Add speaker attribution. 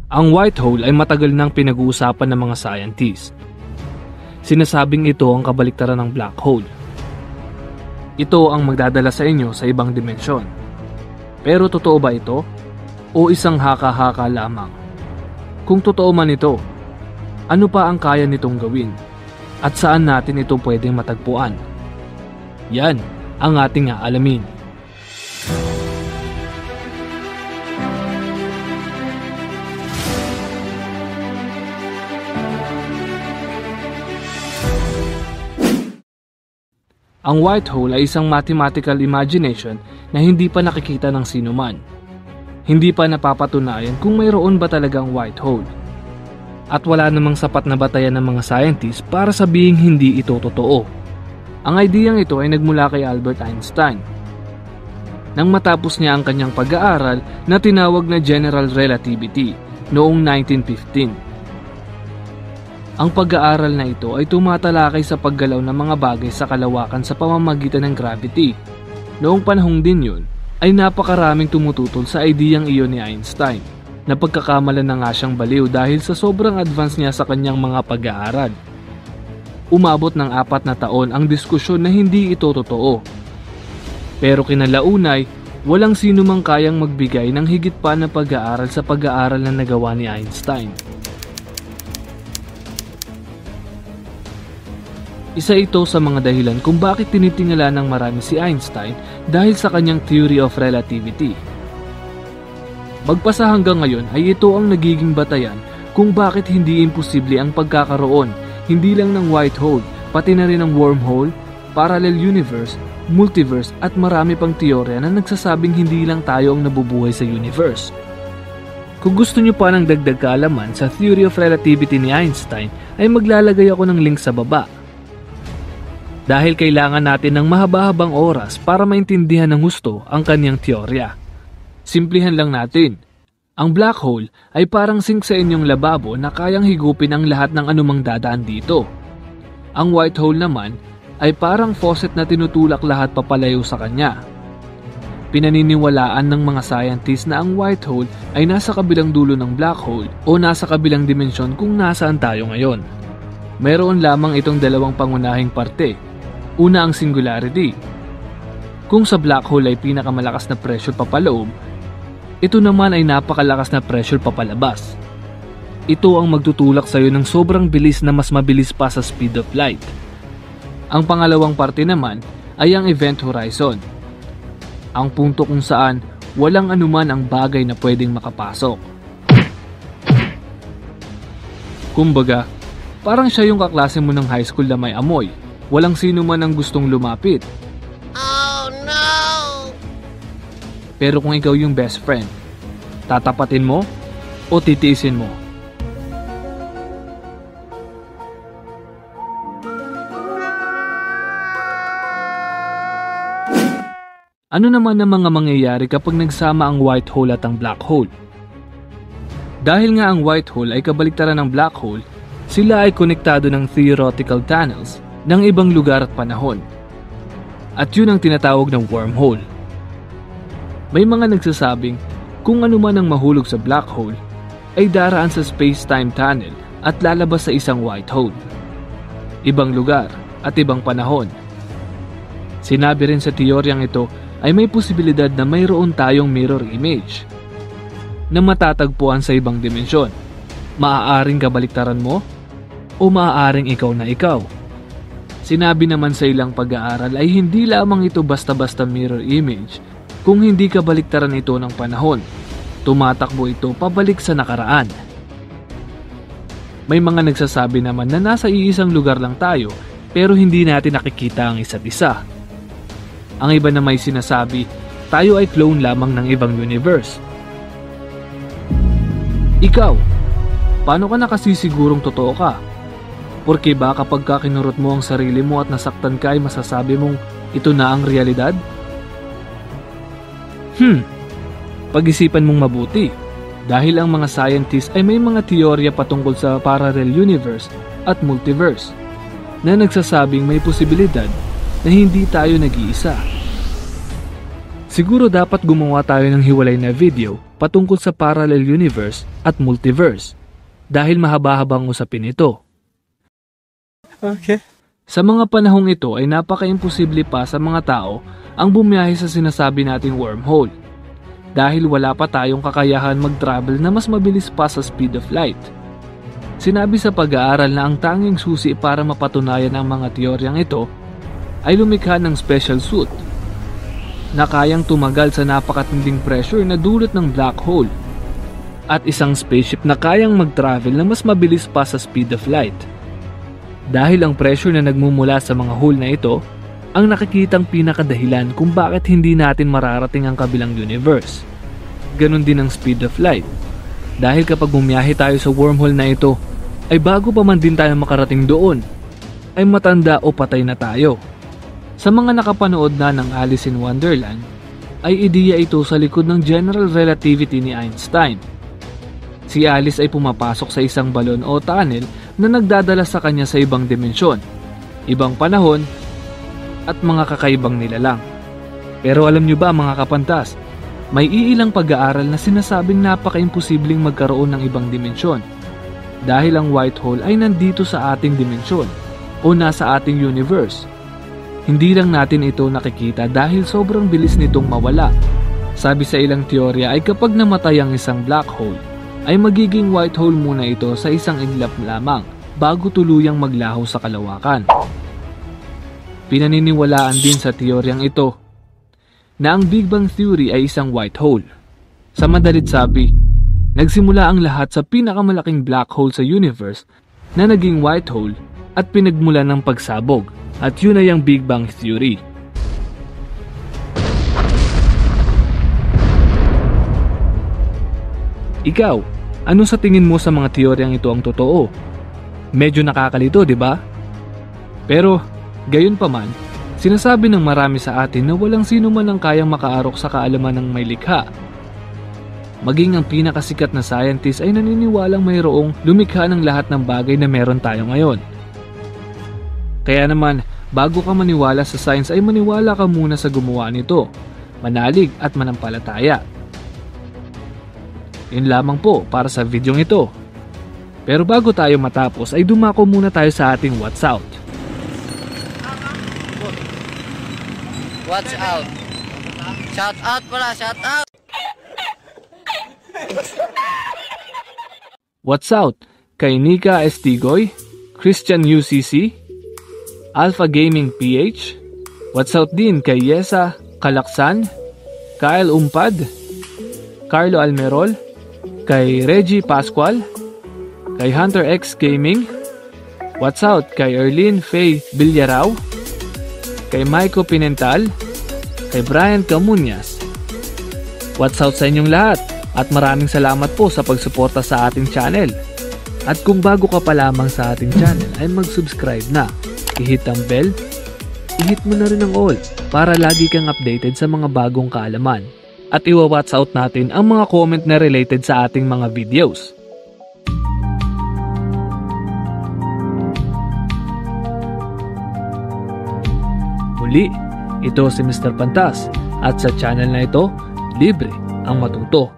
Speaker 1: Ang white hole ay matagal nang pinag-uusapan ng mga scientists. Sinasabing ito ang kabaliktaran ng black hole. Ito ang magdadala sa inyo sa ibang dimensyon. Pero totoo ba ito? O isang haka-haka lamang? Kung totoo man ito, ano pa ang kaya nitong gawin? At saan natin ito pwedeng matagpuan? Yan ang ating aalamin. Ang white hole ay isang mathematical imagination na hindi pa nakikita ng sinuman. Hindi pa napapatunayan kung mayroon ba talagang white hole. At wala namang sapat na batayan ng mga scientists para sabihing hindi ito totoo. Ang ideyang ito ay nagmula kay Albert Einstein. Nang matapos niya ang kanyang pag-aaral na tinawag na General Relativity noong 1915. Ang pag-aaral na ito ay tumatalakay sa paggalaw ng mga bagay sa kalawakan sa pamamagitan ng gravity. Noong panahong din yun, ay napakaraming tumututol sa ideyang iyon ni Einstein, na pagkakamalan na nga siyang baliw dahil sa sobrang advance niya sa kanyang mga pag-aaral. Umabot ng 4 na taon ang diskusyon na hindi ito totoo. Pero kinalaunay, walang sino mang kayang magbigay ng higit pa na pag-aaral sa pag-aaral na nagawa ni Einstein. Isa ito sa mga dahilan kung bakit tinitingala ng marami si Einstein dahil sa kanyang theory of relativity. Magpasa hanggang ngayon ay ito ang nagiging batayan kung bakit hindi imposible ang pagkakaroon hindi lang ng white hole, pati na rin ng wormhole, parallel universe, multiverse at marami pang teorya na nagsasabing hindi lang tayo ang nabubuhay sa universe. Kung gusto nyo pa ng dagdag kaalaman sa theory of relativity ni Einstein ay maglalagay ako ng link sa baba. Dahil kailangan natin ng mahaba-habang oras para maintindihan ng husto ang kanyang teorya. Simplihan lang natin. Ang black hole ay parang sink sa inyong lababo na kayang higupin ang lahat ng anumang dadaan dito. Ang white hole naman ay parang faucet na tinutulak lahat papalayo sa kanya. Pinaniniwalaan ng mga scientists na ang white hole ay nasa kabilang dulo ng black hole o nasa kabilang dimensyon kung nasaan tayo ngayon. Mayroon lamang itong dalawang pangunahing parte. Una ang singularity. Kung sa black hole ay pinakamalakas na pressure papaloob, ito naman ay napakalakas na pressure papalabas. Ito ang magtutulak sa iyo ng sobrang bilis na mas mabilis pa sa speed of light. Ang pangalawang parte naman ay ang event horizon. Ang punto kung saan walang anuman ang bagay na pwedeng makapasok. Kumbaga, parang siya yung kaklase mo ng high school na may amoy. Walang sino man ang gustong lumapit.
Speaker 2: Oh no!
Speaker 1: Pero kung ikaw yung best friend, tatapatin mo o titiisin mo? Ano naman ang mga mangyayari kapag nagsama ang white hole at ang black hole? Dahil nga ang white hole ay kabaliktaran ng black hole, sila ay konektado ng theoretical tunnels ng ibang lugar at panahon. At yun ang tinatawag ng wormhole. May mga nagsasabing kung ano man ang mahulog sa black hole ay daraan sa space-time tunnel at lalabas sa isang white hole. Ibang lugar at ibang panahon. Sinabi rin sa teoryang ito ay may posibilidad na mayroon tayong mirror image na matatagpuan sa ibang dimensyon. Maaaring kabaliktaran mo o maaaring ikaw na ikaw. Sinabi naman sa ilang pag-aaral ay hindi lamang ito basta-basta mirror image kung hindi kabaliktaran ito ng panahon. Tumatakbo ito pabalik sa nakaraan. May mga nagsasabi naman na nasa iisang lugar lang tayo pero hindi natin nakikita ang isa't isa. Ang iba na may sinasabi, tayo ay clone lamang ng ibang universe. Ikaw, paano ka nakasisigurong totoo ka? Porque ba kapag kinurot mo ang sarili mo at nasaktan ka ay masasabi mong ito na ang realidad? Pag-isipan mong mabuti. Dahil ang mga scientists ay may mga teorya patungkol sa parallel universe at multiverse na nagsasabing may posibilidad na hindi tayo nag-iisa. Siguro dapat gumawa tayo ng hiwalay na video patungkol sa parallel universe at multiverse dahil mahaba-habang usapin ito.
Speaker 3: Okay.
Speaker 1: Sa mga panahong ito ay napaka-imposible pa sa mga tao ang bumiyahe sa sinasabi nating wormhole dahil wala pa tayong kakayahan mag-travel na mas mabilis pa sa speed of light. Sinabi sa pag-aaral na ang tanging susi para mapatunayan ang mga teoryang ito ay lumikha ng special suit na kayang tumagal sa napakatinding pressure na dulot ng black hole at isang spaceship na kayang mag-travel na mas mabilis pa sa speed of light. Dahil ang pressure na nagmumula sa mga hole na ito ang nakikitang pinakadahilan kung bakit hindi natin mararating ang kabilang universe. Ganon din ang speed of light. Dahil kapag bumiyahe tayo sa wormhole na ito, ay bago pa man din tayo makarating doon, ay matanda o patay na tayo. Sa mga nakapanood na ng Alice in Wonderland, ay ideya ito sa likod ng general relativity ni Einstein. Si Alice ay pumapasok sa isang balon o tunnel na nagdadala sa kanya sa ibang dimensyon, ibang panahon, at mga kakaibang nilalang. Pero alam nyo ba mga kapantas, may iilang pag-aaral na sinasabing napaka-imposibleng magkaroon ng ibang dimensyon dahil ang white hole ay nandito sa ating dimensyon o nasa ating universe. Hindi lang natin ito nakikita dahil sobrang bilis nitong mawala. Sabi sa ilang teorya ay kapag namatay ang isang black hole, ay magiging white hole muna ito sa isang iglap lamang bago tuluyang maglaho sa kalawakan. Pinaniniwalaan din sa teoryang ito na ang Big Bang Theory ay isang white hole. Sa madalit sabi, nagsimula ang lahat sa pinakamalaking black hole sa universe na naging white hole at pinagmula ng pagsabog. At yun ay ang Big Bang Theory. Ikaw, ano sa tingin mo sa mga teoryang ito ang totoo? Medyo nakakalito, di ba? Pero, gayon pa man, sinasabi ng marami sa atin na walang sino man ang kayang makaarok sa kaalaman ng may likha. Maging ang pinakasikat na scientist ay naniniwalang mayroong lumikha ng lahat ng bagay na meron tayo ngayon. Kaya naman, bago ka maniwala sa science ay maniwala ka muna sa gumawa nito, manalig at manampalataya. Yun lamang po para sa videong ito. Pero bago tayo matapos ay dumako muna tayo sa ating What's Out.
Speaker 2: Watch out. Shout out pala, shout out.
Speaker 1: What's Out kay Nika Estigoy, Christian UCC, Alpha Gaming PH. What's Out din kay Yesa Kalaksan, Kyle Umpad, Carlo Almerol, kay Reggie Pascual, kay Hunter X Gaming. What's Out kay Erlene Faye Villarao, kay Maiko Pinental, kay Brian Camuñas. What's Out sa inyong lahat at maraming salamat po sa pagsuporta sa ating channel. At kung bago ka pa lamang sa ating channel ay mag-subscribe na. I-hit ang bell, i-hit mo na rin ang all para lagi kang updated sa mga bagong kaalaman. At iwa-watch out natin ang mga comment na related sa ating mga videos. Muli, ito si Mr. Pantas at sa channel na ito, libre ang matuto.